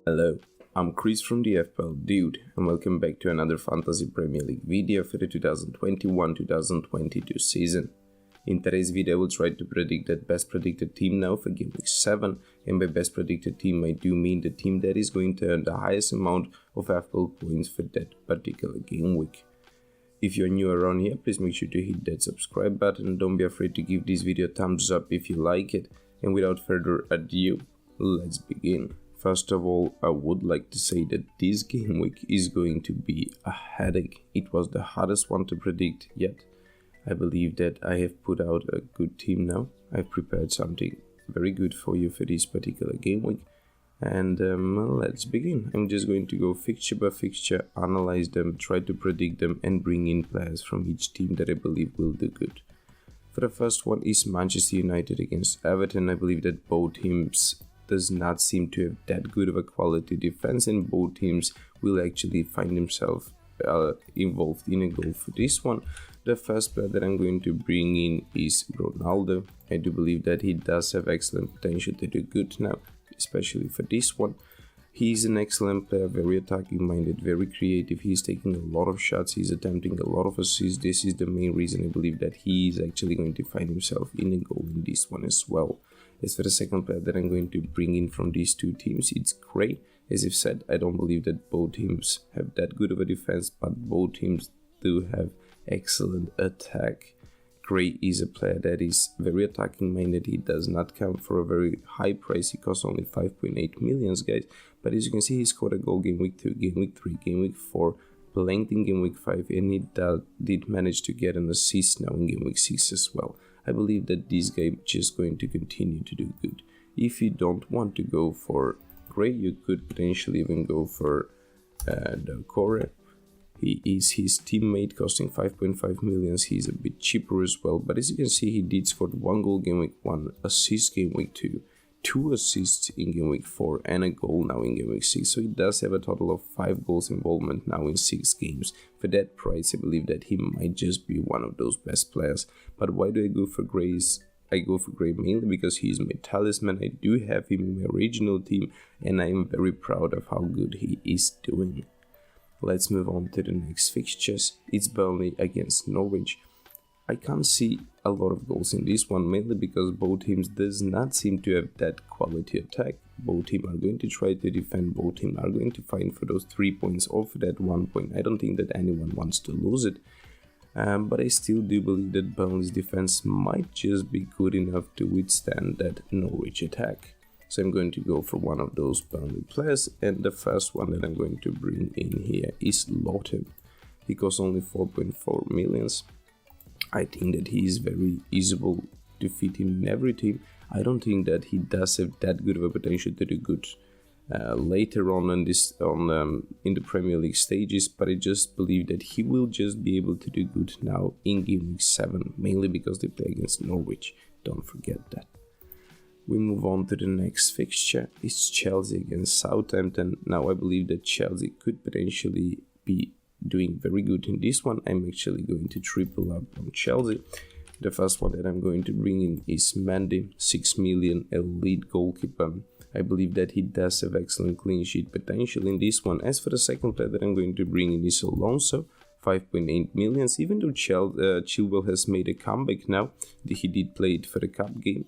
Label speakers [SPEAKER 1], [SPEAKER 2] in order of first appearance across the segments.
[SPEAKER 1] Hello, I'm Chris from the FPL Dude and welcome back to another Fantasy Premier League video for the 2021-2022 season. In today's video I will try to predict that best predicted team now for game week 7, and by best predicted team I do mean the team that is going to earn the highest amount of FPL points for that particular game week. If you're new around here, please make sure to hit that subscribe button and don't be afraid to give this video a thumbs up if you like it. And without further ado, let's begin. First of all, I would like to say that this game week is going to be a headache. It was the hardest one to predict yet. I believe that I have put out a good team now. I've prepared something very good for you for this particular game week. And let's begin. I'm just going to go fixture by fixture, analyze them, try to predict them and bring in players from each team that I believe will do good. For the first one is Manchester United against Everton. I believe that both teams does not seem to have that good of a quality defense, and both teams will actually find themselves involved in a goal for this one. The first player that I'm going to bring in is Ronaldo. I do believe that he does have excellent potential to do good now, especially for this one. He's an excellent player, very attacking minded, very creative. He's taking a lot of shots, he's attempting a lot of assists. This is the main reason I believe that he is actually going to find himself in a goal in this one as well. As for the second player that I'm going to bring in from these two teams, it's Gray. As I've said, I don't believe that both teams have that good of a defense, but both teams do have excellent attack. Gray is a player that is very attacking minded. He does not come for a very high price. He costs only 5.8 million, guys. But as you can see, he scored a goal game week 2, game week 3, game week 4, blanked in game week 5, and he did manage to get an assist now in game week 6 as well. I believe that this guy is just going to continue to do good. If you don't want to go for Gray, you could potentially even go for Doucouré. He is his teammate, costing 5.5 million. He's a bit cheaper as well, but as you can see, he did score 1 goal game week 1, assist game week 2, 2 assists in game week 4, and a goal now in game week 6. So he does have a total of 5 goals involvement now in 6 games. For that price, I believe that he might just be one of those best players. But why do I go for Gray? I go for Gray mainly because he's my talisman. I do have him in my original team, and I am very proud of how good he is doing. Let's move on to the next fixtures. It's Burnley against Norwich. I can't see a lot of goals in this one, mainly because both teams does not seem to have that quality attack. Both teams are going to try to defend, both teams are going to fight for those 3 points or for that 1 point. I don't think that anyone wants to lose it. But I still do believe that Burnley's defense might just be good enough to withstand that Norwich attack. So I'm going to go for one of those Burnley players, and the first one that I'm going to bring in here is Lawton. He costs only 4.4 million. I think that he is very easable to fit in every team. I don't think that he does have that good of a potential to do good later on in the Premier League stages, but I just believe that he will just be able to do good now in game week 7, mainly because they play against Norwich. Don't forget that. We move on to the next fixture. It's Chelsea against Southampton. Now I believe that Chelsea could potentially be doing very good in this one. I'm actually going to triple up on Chelsea. The first one that I'm going to bring in is Mendy, 6 million, elite goalkeeper. I believe that he does have excellent clean sheet potential in this one. As for the second player that I'm going to bring in is Alonso, 5.8 million. Even though Chilwell has made a comeback now, he did play it for the cup game,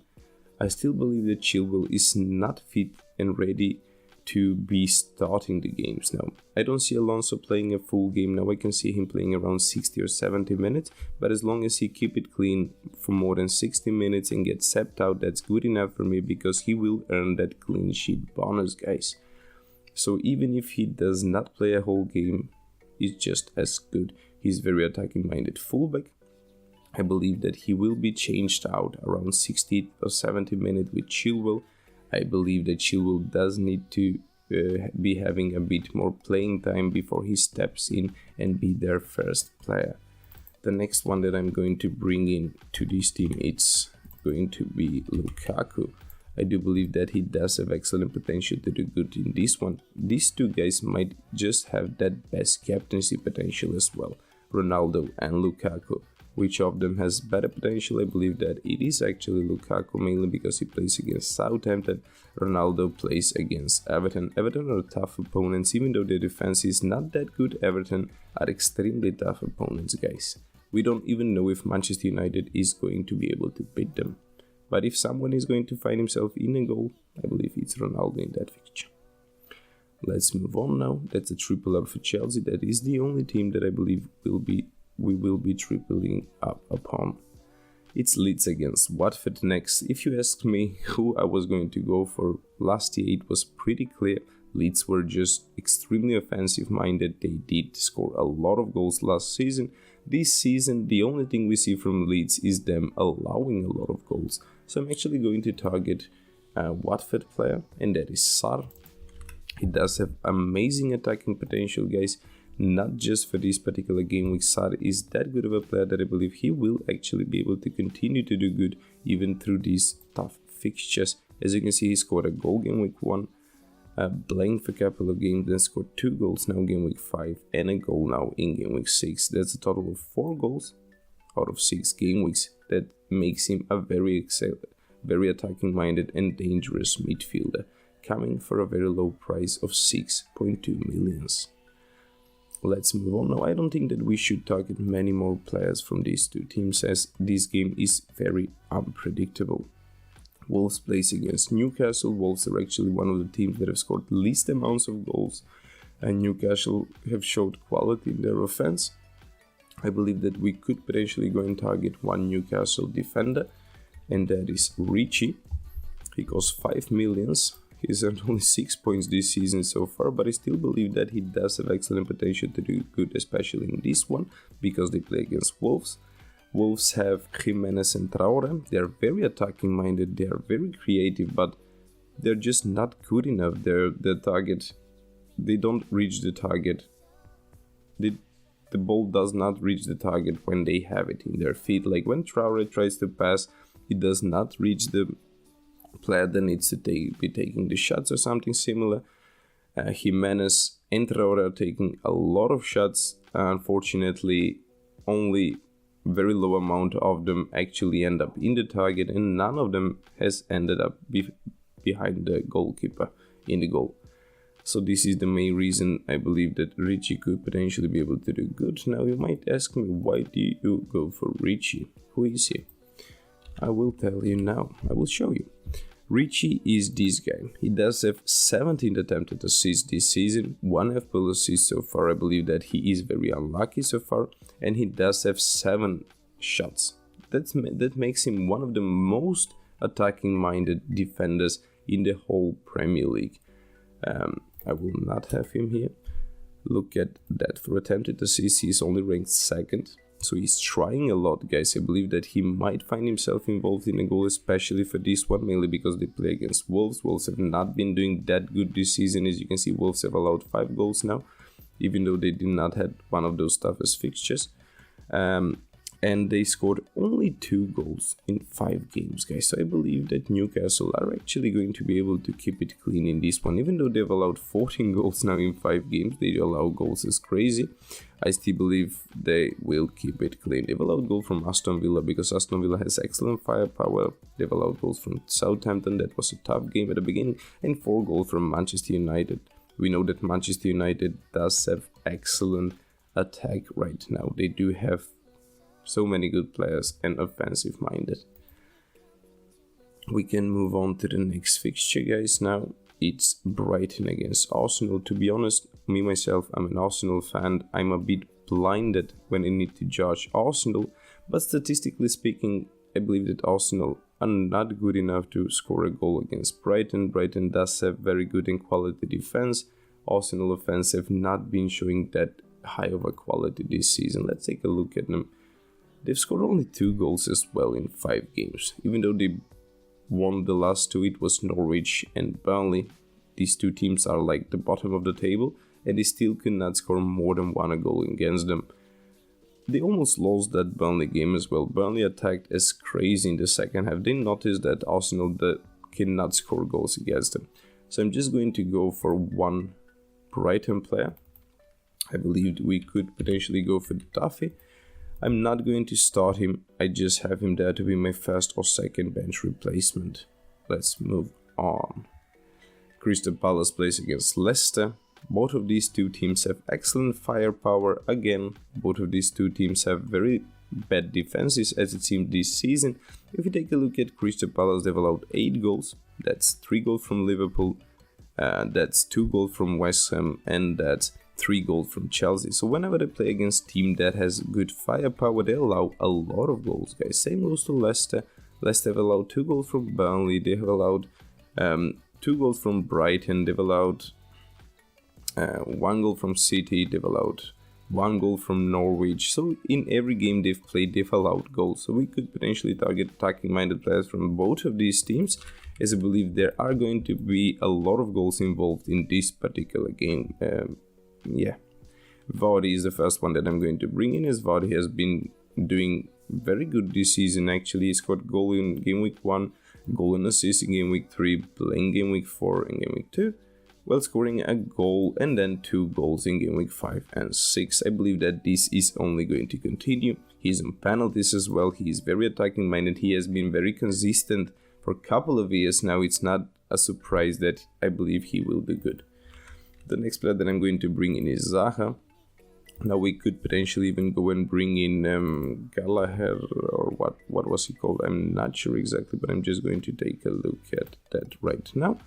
[SPEAKER 1] I still believe that Chilwell is not fit and ready to be starting the games now. I don't see Alonso playing a full game now. I can see him playing around 60 or 70 minutes, but as long as he keep it clean for more than 60 minutes and get sapped out, that's good enough for me, because he will earn that clean sheet bonus, guys. So even if he does not play a whole game, he's just as good. He's very attacking minded fullback. I believe that he will be changed out around 60 or 70 minutes with Chilwell. I believe that Chilwell does need to be having a bit more playing time before he steps in and be their first player. The next one that I'm going to bring in to this team, it's going to be Lukaku. I do believe that he does have excellent potential to do good in this one. These two guys might just have that best captaincy potential as well, Ronaldo and Lukaku. Which of them has better potential? I believe that it is actually Lukaku, mainly because he plays against Southampton. Ronaldo plays against Everton. Everton are tough opponents, even though their defense is not that good. Everton are extremely tough opponents, guys. We don't even know if Manchester United is going to be able to beat them. But if someone is going to find himself in a goal, I believe it's Ronaldo in that fixture. Let's move on now. That's a triple up for Chelsea. That is the only team that I believe we will be tripling up upon. It's Leeds against Watford next. If you ask me who I was going to go for last year, it was pretty clear. Leeds were just extremely offensive minded. They did score a lot of goals last season. This season, the only thing we see from Leeds is them allowing a lot of goals. So I'm actually going to target a Watford player, and that is Sarr. He does have amazing attacking potential, guys. Not just for this particular game week. Sarr is that good of a player that I believe he will actually be able to continue to do good even through these tough fixtures. As you can see, he scored a goal game week 1, blanked for a couple of games, then scored 2 goals now game week 5, and a goal now in game week 6. That's a total of 4 goals out of 6 game weeks. That makes him a very attacking minded and dangerous midfielder, coming for a very low price of 6.2 millions. Let's move on now. I don't think that we should target many more players from these two teams, as this game is very unpredictable. Wolves plays against Newcastle. Wolves are actually one of the teams that have scored least amounts of goals, and Newcastle have showed quality in their offense. I believe that we could potentially go and target one Newcastle defender, and that is Richie. He costs 5 millions. He's earned only 6 points this season so far, but I still believe that he does have excellent potential to do good, especially in this one, because they play against Wolves. Wolves have Jimenez and Traore. They are very attacking minded, they are very creative, but they're just not good enough. Their target, they don't reach the target. The ball does not reach the target when they have it in their feet. Like when Traore tries to pass, it does not reach the player that needs to be taking the shots or something similar. Jimenez and Traore are taking a lot of shots. Unfortunately, only very low amount of them actually end up in the target, and none of them has ended up behind the goalkeeper in the goal. So this is the main reason I believe that Richie could potentially be able to do good. Now you might ask me, why do you go for Richie? Who is he? I will tell you now. I will show you. Richie is this guy. He does have 17 attempted assists this season, 1 FPL assist so far. I believe that he is very unlucky so far, and he does have 7 shots. That makes him one of the most attacking-minded defenders in the whole Premier League. I will not have him here. Look at that. For attempted assists, he is only ranked 2nd. So he's trying a lot, guys. I believe that he might find himself involved in a goal, especially for this one, mainly because they play against Wolves. Wolves have not been doing that good this season. As you can see, Wolves have allowed 5 goals now, even though they did not have one of those toughest fixtures. And they scored only 2 goals in 5 games, guys. So I believe that Newcastle are actually going to be able to keep it clean in this one. Even though they've allowed 14 goals now in 5 games, they allow goals as crazy. I still believe they will keep it clean. They've allowed goal from Aston Villa because Aston Villa has excellent firepower. They've allowed goals from Southampton. That was a tough game at the beginning. And 4 goals from Manchester United. We know that Manchester United does have excellent attack right now. They do have so many good players and offensive minded. We can move on to the next fixture, guys. Now it's Brighton against Arsenal. To be honest, me myself, I'm an Arsenal fan. I'm a bit blinded when I need to judge Arsenal, but statistically speaking, I believe that Arsenal are not good enough to score a goal against Brighton. Brighton does have very good and quality defense. Arsenal offense have not been showing that high of a quality this season. Let's take a look at them. They've scored only 2 goals as well in 5 games. Even though they won the last 2, it was Norwich and Burnley. These 2 teams are like the bottom of the table, and they still could not score more than 1 goal against them. They almost lost that Burnley game as well. Burnley attacked as crazy in the second half. They noticed that Arsenal cannot score goals against them. So I'm just going to go for one Brighton player. I believe we could potentially go for Duffy. I'm not going to start him, I just have him there to be my first or second bench replacement. Let's move on. Crystal Palace plays against Leicester. Both of these two teams have excellent firepower. Again, both of these two teams have very bad defenses as it seems this season. If you take a look at Crystal Palace, they've allowed 8 goals. That's 3 goals from Liverpool, that's 2 goals from West Ham, and that's 3 goals from Chelsea. So whenever they play against a team that has good firepower, they allow a lot of goals, guys. Same goes to Leicester. Leicester have allowed 2 goals from Burnley. They have allowed 2 goals from Brighton. They've allowed 1 goal from City. They've allowed 1 goal from Norwich. So in every game they've played, they've allowed goals. So we could potentially target attacking-minded players from both of these teams, as I believe there are going to be a lot of goals involved in this particular game. Vardy is the first one that I'm going to bring in, as Vardy has been doing very good this season. Actually, he scored goal in game week 1, goal and assist in game week 3, playing game week 4 and game week 2, while scoring a goal and then 2 goals in game week 5 and 6. I believe that this is only going to continue. He's on penalties as well. He is very attacking minded. He has been very consistent for a couple of years now. It's not a surprise that I believe he will be good. The next player that I'm going to bring in is Zaha. Now we could potentially even go and bring in Gallagher, or what was he called? I'm not sure exactly, but I'm just going to take a look at that right now.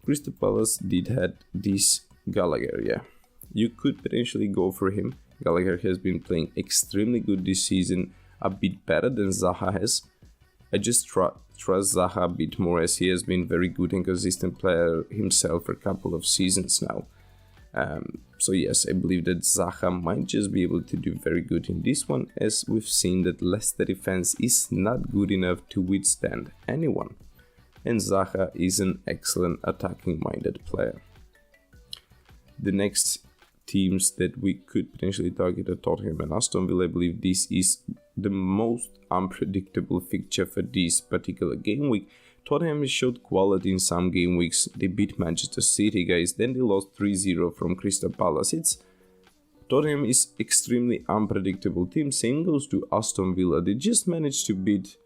[SPEAKER 1] Crystal Palace did have this Gallagher, yeah. You could potentially go for him. Gallagher has been playing extremely good this season, a bit better than Zaha has. I just trust Zaha a bit more, as he has been very good and consistent player himself for a couple of seasons now. So yes, I believe that Zaha might just be able to do very good in this one, as we've seen that Leicester defense is not good enough to withstand anyone. And Zaha is an excellent attacking-minded player. The next teams that we could potentially target are Tottenham and Aston Villa. I believe this is the most unpredictable fixture for this particular game week. Tottenham showed quality in some game weeks. They beat Manchester City, guys. Then they lost 3-0 from Crystal Palace. Tottenham is extremely unpredictable team. Same goes to Aston Villa. They just managed to beat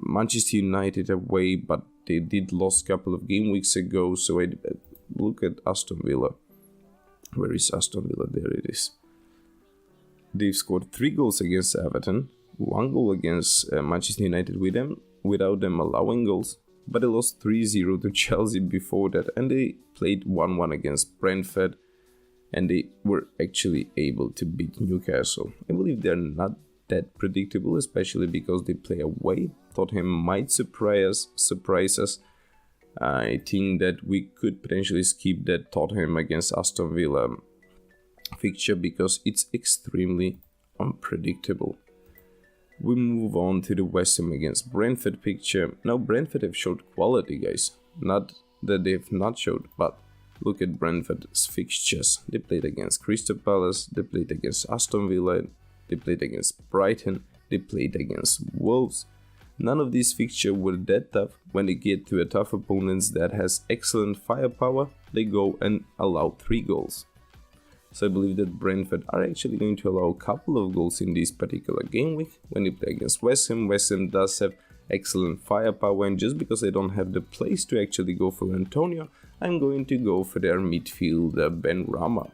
[SPEAKER 1] Manchester United away, but they did lost a couple of game weeks ago. So I look at Aston Villa. Where is Aston Villa? There it is. They've scored 3 goals against Everton, 1 goal against Manchester United without them allowing goals, but they lost 3-0 to Chelsea before that, and they played 1-1 against Brentford, and they were actually able to beat Newcastle. I believe they're not that predictable, especially because they play away. Tottenham might surprise us. I think that we could potentially skip that Tottenham against Aston Villa fixture because it's extremely unpredictable. We move on to the West Ham against Brentford picture. Now Brentford have showed quality, guys. Not that they've not showed, but look at Brentford's fixtures. They played against Crystal Palace, they played against Aston Villa, they played against Brighton, they played against Wolves. None of these fixtures were that tough. When they get to a tough opponent that has excellent firepower, they go and allow 3 goals. So I believe that Brentford are actually going to allow a couple of goals in this particular game week. When they play against West Ham does have excellent firepower, and just because I don't have the place to actually go for Antonio, I'm going to go for their midfielder Benrahma.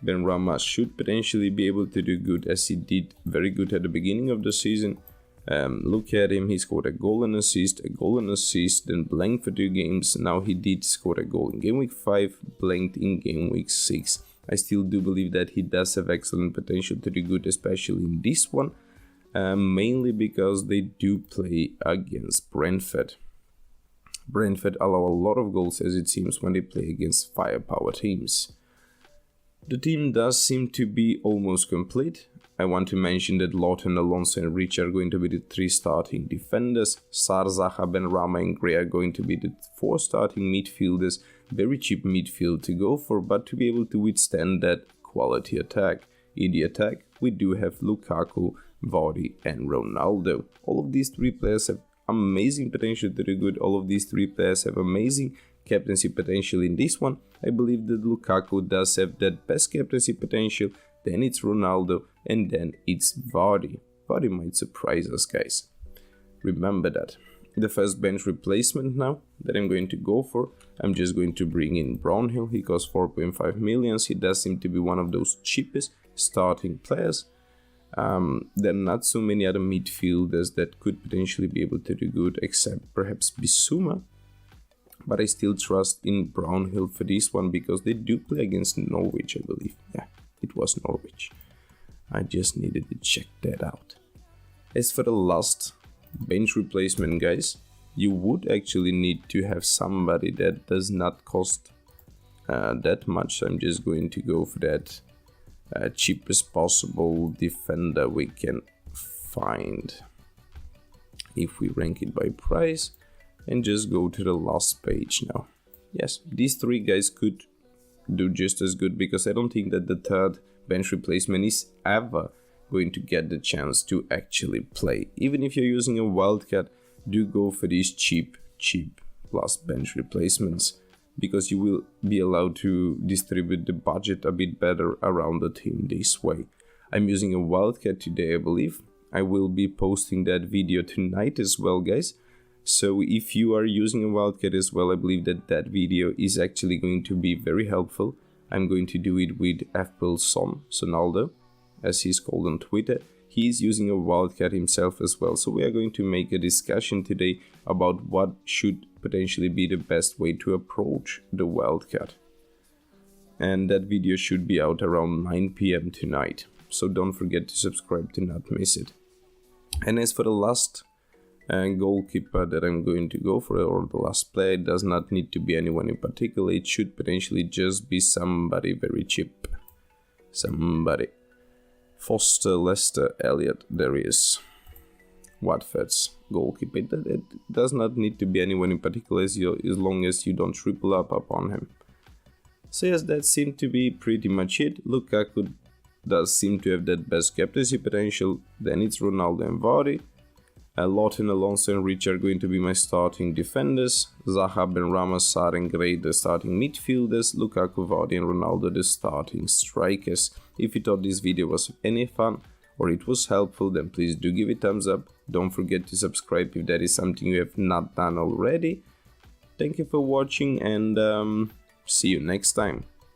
[SPEAKER 1] Benrahma should potentially be able to do good, as he did very good at the beginning of the season. Look at him, he scored a goal and assist, then blanked for 2 games. Now he did score a goal in game week 5, blanked in game week 6. I still do believe that he does have excellent potential to do good, especially in this one, mainly because they do play against Brentford. Brentford allow a lot of goals, as it seems, when they play against firepower teams. The team does seem to be almost complete. I want to mention that Lawton, Alonso and Rich are going to be the 3 starting defenders. Sarr, Zaha, Benrahma and Gray are going to be the 4 starting midfielders. Very cheap midfield to go for, but to be able to withstand that quality attack. In the attack, we do have Lukaku, Vardy and Ronaldo. All of these 3 players have amazing potential to do good. All of these 3 players have amazing captaincy potential in this one. I believe that Lukaku does have that best captaincy potential. then it's Ronaldo, and then it's Vardy. Vardy might surprise us, guys. Remember that. The first bench replacement now that I'm going to go for, I'm just going to bring in Brownhill. He costs 4.5 million. He does seem to be one of those cheapest starting players. There are not so many other midfielders that could potentially be able to do good, except perhaps Bissouma. But I still trust in Brownhill for this one because they do play against Norwich, I believe. Yeah, it was Norwich. I just needed to check that out. As for the last bench replacement, guys, you would actually need to have somebody that does not cost that much. I'm just going to go for that cheapest possible defender we can find if we rank it by price, and just go to the last page now. Yes, these three guys could do just as good, because I don't think that the third bench replacement is ever going to get the chance to actually play. Even if you're using a wildcat, do go for these cheap last bench replacements, because you will be allowed to distribute the budget a bit better around the team this way. I'm using a wildcat today, I believe. I will be posting that video tonight as well, guys. So if you are using a wildcat as well, I believe that that video is actually going to be very helpful. I'm going to do it with FPL Sonaldo, as he's called on Twitter. He's using a wildcat himself as well. So we are going to make a discussion today about what should potentially be the best way to approach the wildcat. And that video should be out around 9 PM tonight. So don't forget to subscribe to not miss it. And as for the last goalkeeper that I'm going to go for, or the last player, it does not need to be anyone in particular. It should potentially just be somebody very cheap. Somebody. Foster, Leicester, Elliott, there is Watford's goalkeeper. It does not need to be anyone in particular as long as you don't triple up upon him. So yes, that seemed to be pretty much it. Lukaku does seem to have that best captaincy potential. Then it's Ronaldo and Vardy. Lawton, Alonso and Rich are going to be my starting defenders. Zaha, Benrahma, Sarr and Gray the starting midfielders. Lukaku, Vardy and Ronaldo the starting strikers. If you thought this video was any fun or it was helpful, then please do give it a thumbs up. Don't forget to subscribe if that is something you have not done already. Thank you for watching, and see you next time.